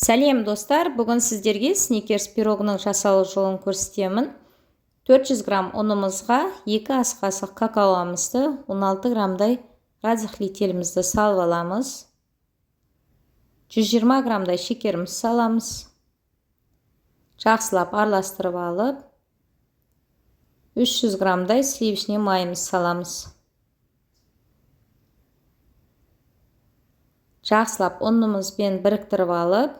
Сәлем достар, бүгін сіздерге сникерс пирогының жасалу жолын көрсетемін. 400 грамм ұнымызға 2 ас қасық какаоамызды, 16 граммдай разрыхлителімізді салып аламыз. 120 граммдай шекеріміз саламыз. Жақсылап араластырып алып, 300 граммдай сливочный майымыз саламыз. Жақсылап ұнымызбен біріктіріп алып,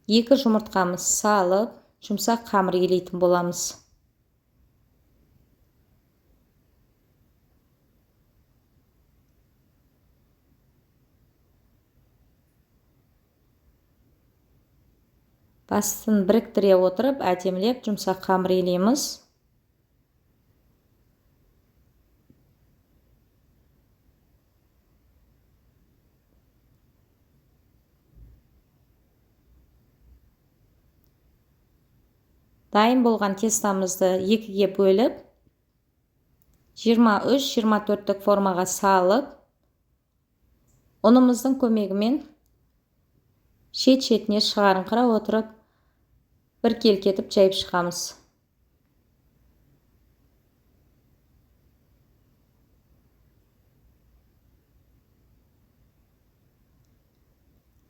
2 жұмыртқамыз салып, жұмсақ қамыр елейтін боламыз. Басын біріктіре отырып, әдемілеп жұмсақ қамыр елейміз. Дайын болған тестамызды екіге бөліп, 23-24 формаға салып, ұнымыздың көмегімен шет-шетіне шығарыңқыра отырып, бір келкетіп жайып шығамыз.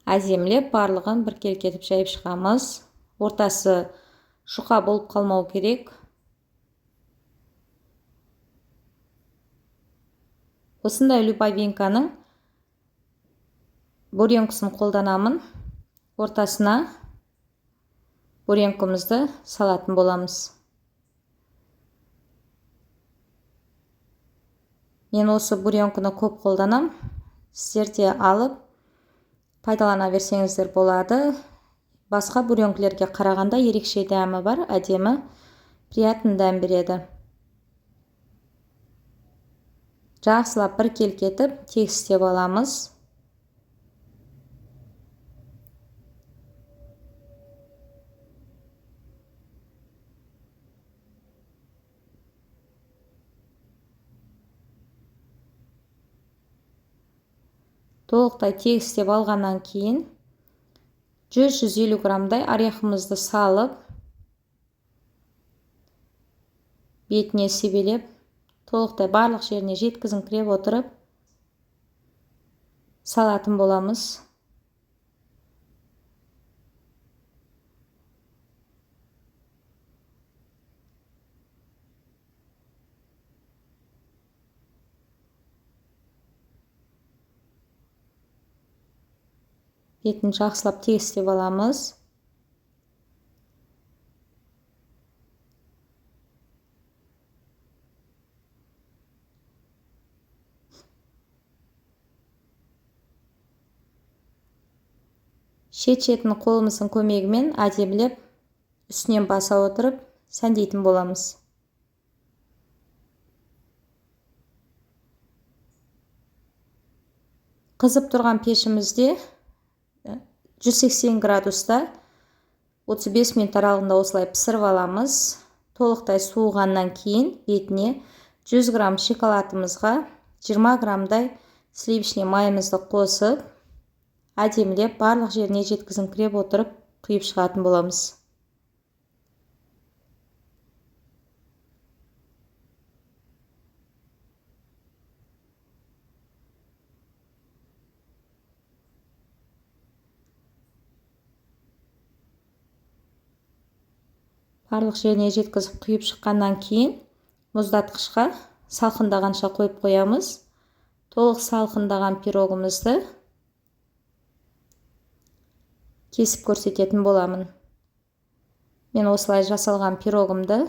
Әдемілеп барлығын бір келкетіп жайып шығамыз. Ортасы жұқа болып қалмау керек. Осындай любавинканың буренкасын қолданамын. Ортасына буренкамызды салатын боламыз. Мен осы буренканы көп қолданам. Сіздер де алып пайдалана берсеңіздер болады. Басқа буренкілерге қарағанда ерекше дәмі бар, әдемі, приятный дәм береді. Жақсылап бір келкетіп, тегістеп аламыз. Толықтай тегістеп алғаннан кейін 100-150 граммдай орехымызды салып, бетіне себелеп, толықтай барлық жеріне жеткізіңкіреп отырып, салатын боламыз. Бетін жақсылап тегістеп аламыз. Шет-шетін қолымыздың көмегімен әдемілеп үстінен баса отырып сәндейтін боламыз. Қызып тұрған пешімізде 180 градуста 35 минут аралығында осылай пісіріп аламыз. Толықтай суығаннан кейін бетіне 100 грамм шоколадымызға 20 граммдай сливочный майымызды қосып, әдемілеп барлық жеріне жеткізіңкіреп отырып құйып шығатын боламыз. Барлық жеріне жеткізіп құйып шыққаннан кейін мұздатқышқа салқындағанша қойып қоямыз. Толық салқындаған пирогымызды кесіп көрсететін боламын. Мен осылай жасалған пирогымды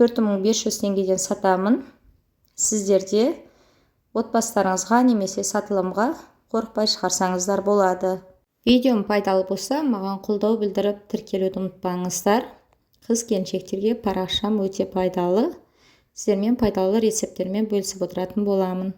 4500 теңгеден сатамын. Сіздер де отбасыларыңызға немесе сатылымға қорықпай шығарсаңыздар болады. Видеом пайдалы болса, маған қолдау білдіріп тіркелуді ұмытпаңыздар. Қыз-келіншектерге парақшам өте пайдалы. Сіздермен пайдалы рецепттермен бөлісіп отыратын боламын.